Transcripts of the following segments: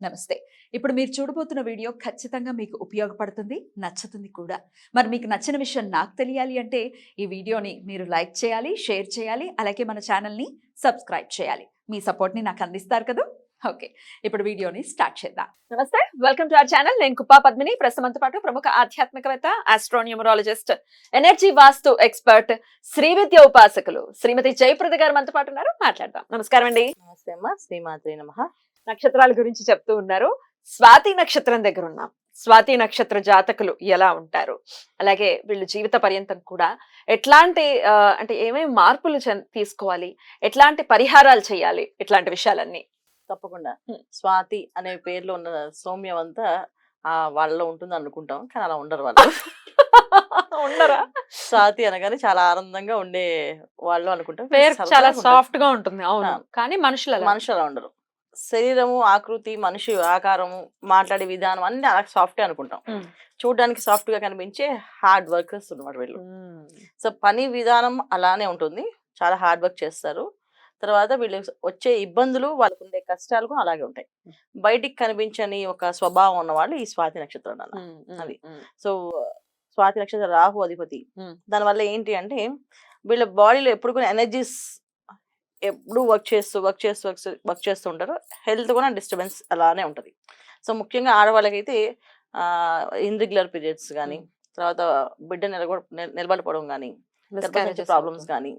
నమస్తే. ఇప్పుడు మీరు చూడబోతున్న వీడియో ఖచ్చితంగా మీకు ఉపయోగపడుతుంది, నచ్చుతుంది కూడా. మరి మీకు నచ్చిన విషయం నాకు తెలియాలి అంటే ఈ వీడియోని మీరు లైక్ చేయాలి, షేర్ చేయాలి, అలాగే మన ఛానల్‌ని సబ్స్క్రైబ్ చేయాలి. మీ సపోర్ట్‌ని నాకు అందిస్తారు కదూ! ఓకే. ఇప్పుడు వీడియోని స్టార్ట్ చేద్దాం. నమస్తే. Welcome to our channel. నేను కుప్పా పద్మిని. ప్రస్తుతంతో పాటు ప్రముఖ ఆధ్యాత్మికవేత్త, ఆస్ట్రోన్యూమరాలజిస్ట్, ఎనర్జీ వాస్తు ఎక్స్పర్ట్, శ్రీవిద్య ఉపాసకులు శ్రీమతి జయప్రద గారు మనతో పాటు ఉన్నారు. మాట్లాడదాం. నమస్కారం అండి. నమస్తే అమ్మ. శ్రీమాత్రే నమః. నక్షత్రాల గురించి చెప్తూ ఉన్నారు. స్వాతి నక్షత్రం దగ్గర ఉన్నాం. స్వాతి నక్షత్ర జాతకులు ఎలా ఉంటారు, అలాగే వీళ్ళు జీవిత పర్యంతం కూడా ఎట్లాంటి అంటే ఏమేమి మార్పులు తీసుకోవాలి, ఎట్లాంటి పరిహారాలు చేయాలి, ఇట్లాంటి విషయాలన్నీ తప్పకుండా. స్వాతి అనే పేర్లో ఉన్న సౌమ్యం అంతా వాళ్ళలో ఉంటుంది అనుకుంటాం, కానీ అలా ఉండరు వాళ్ళు. ఉండరా? స్వాతి అనగానే చాలా ఆనందంగా ఉండే వాళ్ళు అనుకుంటాం. పేరు చాలా సాఫ్ట్ గా ఉంటుంది. అవును, కానీ మనుషులు అలా ఉండరు. శరీరము, ఆకృతి, మనిషి ఆకారము, మాట్లాడే విధానం అన్ని అలా సాఫ్ట్ అనుకుంటాం. చూడడానికి సాఫ్ట్ గా కనిపించే హార్డ్ వర్కర్స్ ఉన్నమాట వీళ్ళు. సో పని విధానం అలానే ఉంటుంది, చాలా హార్డ్ వర్క్ చేస్తారు. తర్వాత వీళ్ళు వచ్చే ఇబ్బందులు, వాళ్ళకు ఉండే కష్టాలు కూడా అలాగే ఉంటాయి. బయటికి కనిపించని ఒక స్వభావం ఉన్న వాళ్ళు ఈ స్వాతి నక్షత్రం అన్న అది. సో స్వాతి నక్షత్రం రాహు అధిపతి. దానివల్ల ఏంటి అంటే వీళ్ళ బాడీలో ఎప్పుడు కూడా ఎనర్జీస్ ఎప్పుడు వర్క్ చేస్తూ ఉంటారు. హెల్త్ కూడా డిస్టర్బెన్స్ అలానే ఉంటుంది. సో ముఖ్యంగా ఆడవాళ్ళకైతే ఇర్రెగ్యులర్ పీరియడ్స్ కానీ, తర్వాత బిడ్డ నిలబడిపోవడం కానీ, గర్భసంచి ప్రాబ్లమ్స్ కానీ,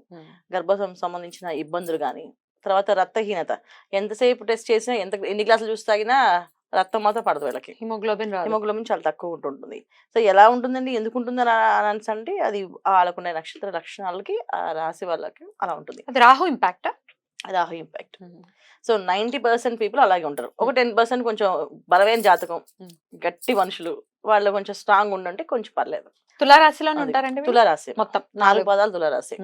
గర్భం సంబంధించిన ఇబ్బందులు కానీ, తర్వాత రక్తహీనత, ఎంతసేపు టెస్ట్ చేసినా ఎన్ని గ్లాసులు చూసి తాగినా రక్తం మాత్రం పడదు వీళ్ళకి. హిమోగ్లోబిన్ చాలా తక్కువ ఉంటుంటుంది. సో ఎలా ఉంటుందండి, ఎందుకు ఉంటుంది అని అంటే అది వాళ్ళకున్న నక్షత్ర లక్షణాలకి, ఆ రాశి వాళ్ళకి అలా ఉంటుంది. అది రాహు ఇంపాక్ట్. సో 90% పీపుల్ అలాగే ఉంటారు. ఒక 10% కొంచెం బలమైన జాతకం, గట్టి మనుషులు, వాళ్ళు కొంచెం స్ట్రాంగ్ ఉండంటే కొంచెం పర్లేదు. తులారాశిలో ఉంటారండి. తులారాశి మొత్తం 4 పాదాలు తులారాశి.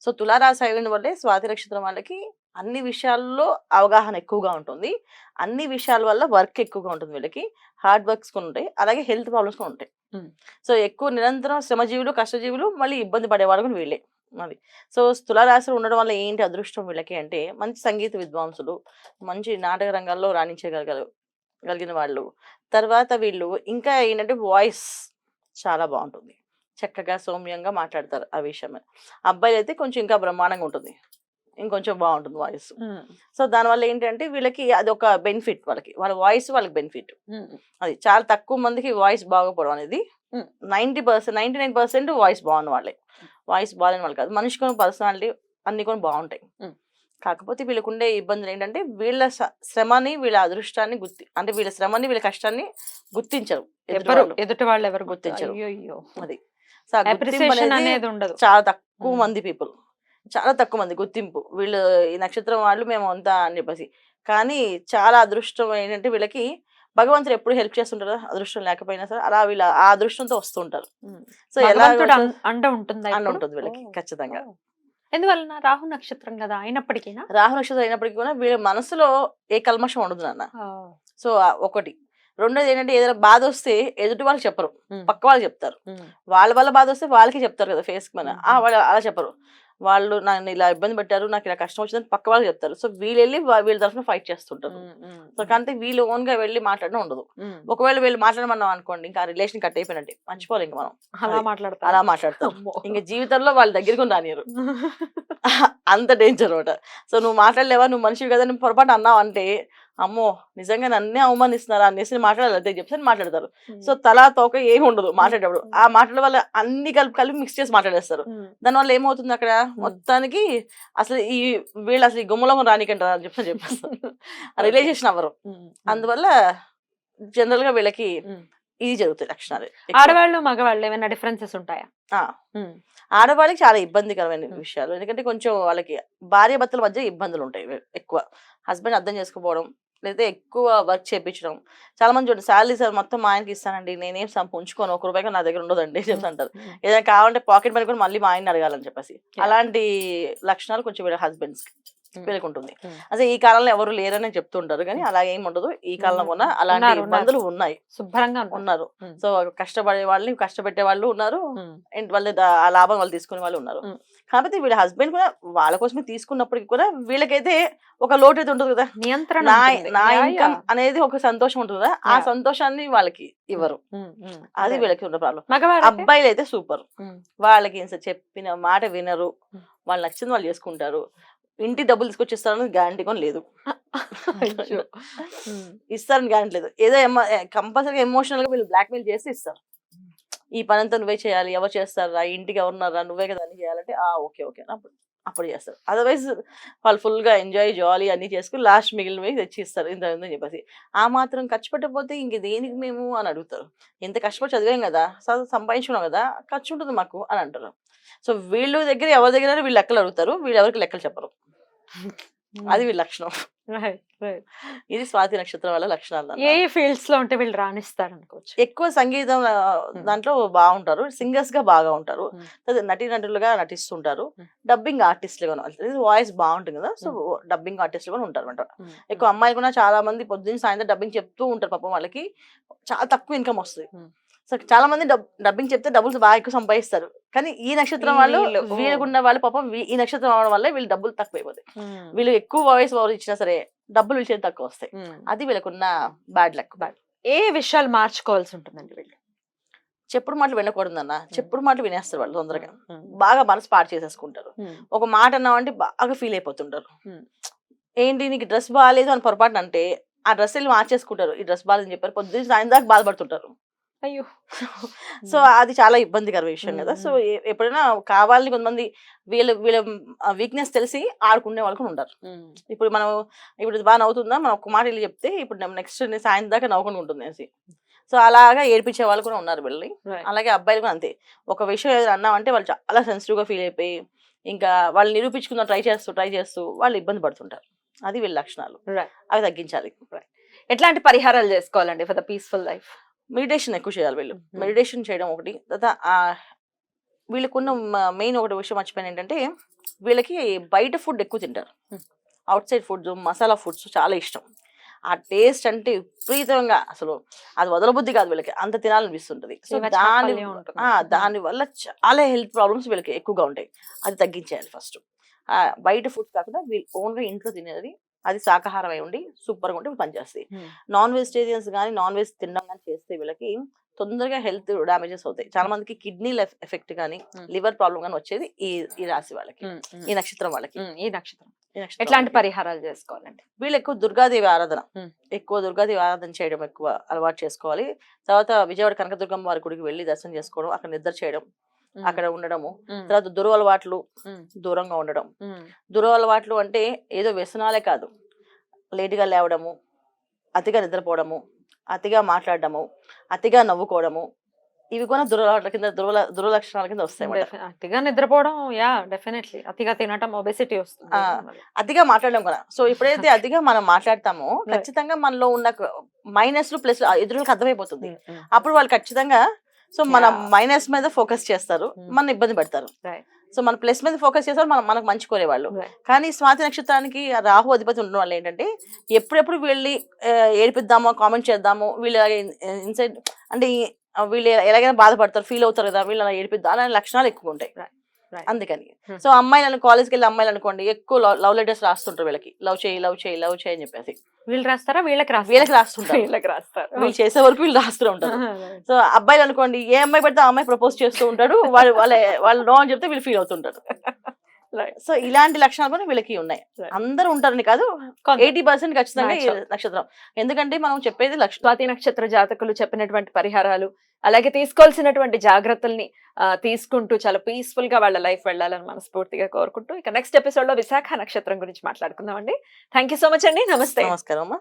సో తులారాశి అయిన వల్లే స్వాతి నక్షత్రం వాళ్ళకి అన్ని విషయాల్లో అవగాహన ఎక్కువగా ఉంటుంది. అన్ని విషయాల వల్ల వర్క్ ఎక్కువగా ఉంటుంది. వీళ్ళకి హార్డ్ వర్క్స్ కూడా ఉంటాయి, అలాగే హెల్త్ ప్రాబ్లమ్స్ కూడా ఉంటాయి. సో ఎక్కువ నిరంతరం శ్రమజీవులు, కష్టజీవులు, మళ్ళీ ఇబ్బంది పడేవాళ్ళు కూడా వీళ్ళే. అది. సో తులారాశిలో ఉండడం వల్ల ఏంటి అదృష్టం వీళ్ళకి అంటే మంచి సంగీత విద్వాంసులు, మంచి నాటక రంగాల్లో రాణించగలిగిన వాళ్ళు. తర్వాత వీళ్ళు ఇంకా ఏంటంటే వాయిస్ చాలా బాగుంటుంది, చక్కగా సౌమ్యంగా మాట్లాడతారు. ఆ విషయమే అబ్బాయిలు అయితే కొంచెం ఇంకా బ్రహ్మాండంగా ఉంటుంది, ఇంకొంచెం బాగుంటుంది వాయిస్. సో దానివల్ల ఏంటంటే వీళ్ళకి అది ఒక బెనిఫిట్, వాళ్ళ వాయిస్ వాళ్ళకి బెనిఫిట్. అది చాలా తక్కువ మందికి వాయిస్ బాగోపోవడం అనేది. 99% వాయిస్ బాగున్న వాళ్ళే. వాయిస్ బాగాలేని వాళ్ళు కాదు. మనిషి కొన్ని పర్సనాలిటీ అన్ని కొన్ని బాగుంటాయి. కాకపోతే వీళ్ళకు ఉండే ఇబ్బందులు ఏంటంటే వీళ్ళ శ్రమని, వీళ్ళ అదృష్టాన్ని అంటే వీళ్ళ శ్రమని, వీళ్ళ కష్టాన్ని గుర్తించరు. ఎదుటి వాళ్ళు ఎవరు గుర్తించరు. అది చాలా తక్కువ మంది పీపుల్, చాలా తక్కువ మంది గుర్తింపు. వీళ్ళు ఈ నక్షత్రం వాళ్ళు మేము అంతా అని చెప్పేసి. కానీ చాలా అదృష్టం ఏంటంటే వీళ్ళకి భగవంతుడు ఎప్పుడు హెల్ప్ చేస్తుంటారు, అదృష్టం లేకపోయినా సరే అలా వీళ్ళ ఆ అదృష్టంతో వస్తుంటారు. సో ఎలా ఉంటుంది వీళ్ళకి ఖచ్చితంగా. ఎందువలన? రాహు నక్షత్రం కదా అయినప్పటికీ. రాహు నక్షత్రం అయినప్పటికీ కూడా వీళ్ళ మనసులో ఏ కల్మషం ఉండదు నాన్న. సో ఒకటి. రెండోది ఏంటంటే ఏదైనా బాధ వస్తే ఎదుటి వాళ్ళు చెప్పరు, పక్క వాళ్ళు చెప్తారు. వాళ్ళ వల్ల బాధ వస్తే వాళ్ళకి చెప్తారు కదా ఫేస్ మన. వాళ్ళు అలా చెప్పరు. వాళ్ళు నన్ను ఇలా ఇబ్బంది పెట్టారు, నాకు ఇలా కష్టం వచ్చిందని పక్క వాళ్ళు చెప్తారు. సో వీళ్ళు వెళ్ళి వీళ్ళ తరఫున ఫైట్ చేస్తుంటారు. సో కానీ వీళ్ళు ఓన్ గా వెళ్ళి మాట్లాడడం ఉండదు. ఒకవేళ వీళ్ళు మాట్లాడమన్నాం అనుకోండి, ఇంకా రిలేషన్ కట్ అయిపోయినట్టే, మర్చిపోవాలి ఇంకా మనం. అలా మాట్లాడతాం, ఇంకా జీవితంలో వాళ్ళ దగ్గరికి రానియరు. అంత డేంజర్ అనమాట. సో నువ్వు మాట్లాడలేవా, నువ్వు మనిషివి కదా, నువ్వు పొరపాటు అన్నావు అంటే అమ్మో నిజంగా నన్నే అవమానిస్తున్నారా అనేసి మాట్లాడాలి అదే చెప్పి మాట్లాడతారు. సో తలా తోక ఏమి ఉండదు మాట్లాడేటప్పుడు. ఆ మాట్లాడే వల్ల అన్ని కలిపి మిక్స్ చేసి మాట్లాడేస్తారు. దానివల్ల ఏమవుతుంది అక్కడ మొత్తానికి అసలు వీళ్ళు అసలు ఈ గుమ్మలం రానికంటారు అని చెప్పేస్తారు, రిలేషన్ అవ్వరు. అందువల్ల జనరల్ గా వీళ్ళకి ఇది జరుగుతాయి లక్షణాలు. ఆడవాళ్ళు మగవాళ్ళు ఏమైనా డిఫరెన్సెస్ ఉంటాయా? ఆడవాళ్ళకి చాలా ఇబ్బందికరమైన విషయాలు. ఎందుకంటే కొంచెం వాళ్ళకి భార్య భర్తల మధ్య ఇబ్బందులు ఉంటాయి ఎక్కువ. హస్బెండ్ అర్థం చేసుకోకపోవడం, లేదా ఎక్కువ వర్క్ చేయించడం. చాలా మంది చూడండి, శాలరీ సార్ మొత్తం మా ఆయనకి ఇస్తానండి, నేనేం ఉంచుకోను, ₹1 నా దగ్గర ఉండదండి చెప్తుంటారు. ఏదైనా కావాలంటే పాకెట్ మనీ కూడా మళ్ళీ మా ఆయన్ని అడగాలని చెప్పేసి. అలాంటి లక్షణాలు కొంచెం వీళ్ళ హస్బెండ్స్ కి. వీళ్ళకి ఉంటుంది. అదే ఈ కాలంలో ఎవరు లేరని చెప్తుంటారు కానీ అలా ఏమి ఉండదు. ఈ కాలంలో కూడా అలాంటి ఇబ్బందులు ఉన్నాయి, శుభ్రంగా ఉన్నారు. సో కష్టపడే వాళ్ళని కష్టపెట్టే వాళ్ళు ఉన్నారు, వాళ్ళు ఆ లాభం వాళ్ళు తీసుకునే వాళ్ళు ఉన్నారు. కాబట్టి వీళ్ళ హస్బెండ్ కూడా వాళ్ళ కోసమే తీసుకున్నప్పటికీ కూడా వీళ్ళకైతే ఒక లోటు అయితే ఉంటుంది కదా, నియంత్రణ నా ఇన్కమ్ అనేది ఒక సంతోషం ఉంటుంది కదా, ఆ సంతోషాన్ని వాళ్ళకి ఇవ్వరు. అది వీళ్ళకి ఉన్న ప్రాబ్లం. అబ్బాయిలు అయితే సూపర్, వాళ్ళకి చెప్పిన మాట వినరు, వాళ్ళు నచ్చింది వాళ్ళు చేసుకుంటారు. ఇంటి డబ్బులు తీసుకొచ్చిస్తారని గ్యారంటీ కూడా లేదు, ఇస్తారని గ్యారంటీ లేదు. ఏదో కంపల్సరీగా ఎమోషనల్ గా వీళ్ళు బ్లాక్మెయిల్ చేసి ఇస్తారు. ఈ పని అంతా నువ్వే చేయాలి, ఎవరు చేస్తారా, ఇంటికి ఎవరున్నారా, నువ్వే కదా అని చేయాలంటే ఓకే ఓకే అప్పుడు చేస్తారు. అదర్వైజ్ వాళ్ళు ఫుల్ గా ఎంజాయ్ జాలీ అన్ని చేసుకుని లాస్ట్ మిగిలినవి తెచ్చి ఇస్తారు ఇంత అని చెప్పేసి. ఆ మాత్రం ఖర్చు పెట్టకపోతే ఇంక దేనికి మేము అని అడుగుతారు. ఎంత కష్టపడి చదివాం కదా, సంపాదించుకున్నాం కదా, ఖర్చు ఉంటుంది మాకు అని అంటారు. సో వీళ్ళు దగ్గర ఎవరి దగ్గర వీళ్ళు లెక్కలు అడుగుతారు, వీళ్ళు ఎవరికి లెక్కలు చెప్పరు. అది వీళ్ళ లక్షణం. ఇది స్వాతి నక్షత్రం వల్ల లక్షణాలు. ఏ ఫీల్డ్స్ లో ఉంటే వీళ్ళు రాణిస్తారు అనుకోవచ్చు? ఎక్కువ సంగీతం దాంట్లో బాగుంటారు, సింగర్స్ గా బాగా ఉంటారు, నటీనటులుగా నటిస్తుంటారు, డబ్బింగ్ ఆర్టిస్టులుగా వాయిస్ బాగుంటుంది కదా, సో డబ్బింగ్ ఆర్టిస్టులు కూడా ఉంటారు అనమాట. ఎక్కువ అమ్మాయిలు కూడా చాలా మంది పొద్దున్న సాయంత్రం డబ్బింగ్ చెప్తూ ఉంటారు. పాపం వాళ్ళకి చాలా తక్కువ ఇన్కమ్ వస్తుంది. సో చాలా మంది డబ్బింగ్ చెప్తే డబ్బులు బాగా ఎక్కువ సంపాదిస్తారు. కానీ ఈ నక్షత్రం వాళ్ళు వీళ్ళకున్న వాళ్ళు పాపం ఈ నక్షత్రం అవడం వల్ల వీళ్ళు డబ్బులు తక్కువ అయిపోతాయి. వీళ్ళు ఎక్కువ వాయిస్ ఓవర్ ఇచ్చినా సరే డబ్బులు వీళ్ళు తక్కువ వస్తాయి. అది వీళ్ళకున్న బ్యాడ్ లక్. ఏ విషయాలు మార్చుకోవాల్సి ఉంటుందండి వీళ్ళు? చెప్పుడు మాటలు వినకూడదన్న, చెప్పుడు మాటలు వినేస్తారు వాళ్ళు తొందరగా, బాగా మనసు పాడు చేసేసుకుంటారు. ఒక మాట అన్నామంటే బాగా ఫీల్ అయిపోతుంటారు. ఏంటి నీకు డ్రెస్ బాగాలేదు అని పొరపాటు అంటే ఆ డ్రెస్ వెళ్ళి మార్చేసుకుంటారు. ఈ డ్రెస్ బాగాలేదని చెప్పారు, పొద్దున్న సాయంత్రం దాకా బాధపడుతుంటారు. అయ్యో. సో అది చాలా ఇబ్బందికర విషయం కదా. సో ఎప్పుడైనా కావాలని కొంతమంది వీళ్ళ వీక్నెస్ తెలిసి ఆడుకునే వాళ్ళు కూడా ఉంటారు. ఇప్పుడు బాగా నవ్వుతుందా, మనం ఒక మాట వెళ్ళి చెప్తే ఇప్పుడు నెక్స్ట్ సాయంత్రం దాకా నవ్వుకుంటూ ఉంటుంది అనేసి. సో అలాగా ఏడిపించే వాళ్ళు కూడా ఉన్నారు వీళ్ళని. అలాగే అబ్బాయిలు కూడా అంతే. ఒక విషయం ఏదైనా అన్నామంటే వాళ్ళు చాలా సెన్సిటివ్ గా ఫీల్ అయిపోయి ఇంకా వాళ్ళు నిరూపించుకున్న ట్రై చేస్తూ వాళ్ళు ఇబ్బంది పడుతుంటారు. అది వీళ్ళ లక్షణాలు. అవి తగ్గించాలి. ఎట్లాంటి పరిహారాలు చేసుకోవాలండి for the peaceful life? Meditation ఎక్కువ చేయాలి వీళ్ళు. మెడిటేషన్ చేయడం ఒకటి. వీళ్ళకున్న మెయిన్ ఒకటి విషయం మర్చిపోయిన ఏంటంటే వీళ్ళకి బయట ఫుడ్ ఎక్కువ తింటారు. Out side foods, masala foods చాలా ఇష్టం. ఆ టేస్ట్ అంటే విపరీతంగా అసలు అది వదలబుద్ధి కాదు వీళ్ళకి, అంత తినాలనిపిస్తుంటది. సో దాని వల్ల చాలా హెల్త్ ప్రాబ్లమ్స్ వీళ్ళకి ఎక్కువగా ఉంటాయి. అది తగ్గించేయాలి ఫస్ట్. బయట ఫుడ్ కాకుండా వీళ్ళు ఓన్ గా ఇంట్లో తినేది, అది శాకాహారం అయి ఉండి సూపర్ గా ఉంటే పనిచేస్తాయి. నాన్ వెజిటేరియన్స్ కానీ నాన్ వెజ్ తినడం కానీ చేస్తే వీళ్ళకి తొందరగా హెల్త్ డామేజెస్ అవుతాయి. చాలా మందికి కిడ్నీ ఎఫెక్ట్ కానీ లివర్ ప్రాబ్లం కానీ వచ్చేది ఈ రాశి వాళ్ళకి, ఈ నక్షత్రం వాళ్ళకి. ఈ నక్షత్రం ఎట్లాంటి పరిహారాలు చేసుకోవాలండి? వీళ్ళు ఎక్కువ దుర్గాదేవి ఆరాధన, దుర్గాదేవి ఆరాధన చేయడం ఎక్కువ అలవాటు చేసుకోవాలి. తర్వాత విజయవాడ కనకదుర్గమ్మ వారి గుడికి వెళ్ళి దర్శనం చేసుకోవడం, అక్కడ నిద్ర చేయడం, అక్కడ ఉండడము. తర్వాత దురలవాట్లు దూరంగా ఉండడం. దురలవాట్లు అంటే ఏదో వ్యసనాలే కాదు, లేటుగా లేవడము, అతిగా నిద్రపోవడము, అతిగా మాట్లాడడము, అతిగా నవ్వుకోవడము, ఇవి కూడా దురలవాట్ల కింద దురలక్షణాల కింద వస్తాయి. అతిగా నిద్రపోవడం, డెఫినెట్లీ. అతిగా తినటం, ఒబెసిటీ వస్తుంది. అతిగా మాట్లాడడం కూడా. సో ఎప్పుడైతే అతిగా మనం మాట్లాడతామో ఖచ్చితంగా మనలో ఉన్న మైనస్ ప్లస్ ఎదురులకు అర్థమైపోతుంది. అప్పుడు వాళ్ళు ఖచ్చితంగా సో మన మైనస్ మీద ఫోకస్ చేస్తారు, మన ఇబ్బంది పెడతారు. సో మన ప్లస్ మీద ఫోకస్ చేస్తారు, మనకు మంచి కోరేవాళ్ళు. కానీ స్వాతి నక్షత్రానికి రాహు అధిపతి ఉండడం వల్ల ఏంటంటే ఎప్పుడెప్పుడు వీళ్ళని ఏడిపిద్దామో, కామెంట్ చేద్దాము, వీళ్ళు ఇన్సైడ్ అంటే వీళ్ళు ఎలాగైనా బాధపడతారు, ఫీల్ అవుతారు కదా, వీళ్ళు అలా ఏడిపిద్దాం అలాంటి లక్షణాలు ఎక్కువ ఉంటాయి. అందుకని సో అమ్మాయిలను కాలేజ్కి వెళ్ళి అమ్మాయిలు అనుకోండి ఎక్కువ లవ్ లెటర్స్ రాస్తుంటారు వీళ్ళకి, లవ్ చేయి అని చెప్పేసి. వీళ్ళు రాస్తారా? వీళ్ళకి రాస్తుంటారు. వీళ్ళు చేసే వరకు వీళ్ళు రాస్తూ ఉంటారు. సో అబ్బాయిలు అనుకోండి ఏ అమ్మాయి పెడితే ఆ అమ్మాయి ప్రపోజ్ చేస్తూ ఉంటాడు, వాళ్ళు నో అని చెప్తే వీళ్ళు ఫీల్ అవుతుంటారు. సో ఇలాంటి లక్షణాలు కూడా వీళ్ళకి ఉన్నాయి. అందరూ ఉంటారని కాదు, 80% ఖచ్చితంగా ఈ నక్షత్రం. ఎందుకంటే మనం చెప్పేది స్వాతి నక్షత్ర జాతకులు చెప్పినటువంటి పరిహారాలు, అలాగే తీసుకోవాల్సినటువంటి జాగ్రత్తల్ని తీసుకుంటూ చాలా పీస్ఫుల్ గా వాళ్ళ లైఫ్ వెళ్ళాలని మనస్ఫూర్తిగా కోరుకుంటూ ఇక నెక్స్ట్ ఎపిసోడ్ లో విశాఖ నక్షత్రం గురించి మాట్లాడుకుందామండి. థ్యాంక్ యూ సో మచ్ అండి. నమస్తే. నమస్కారం.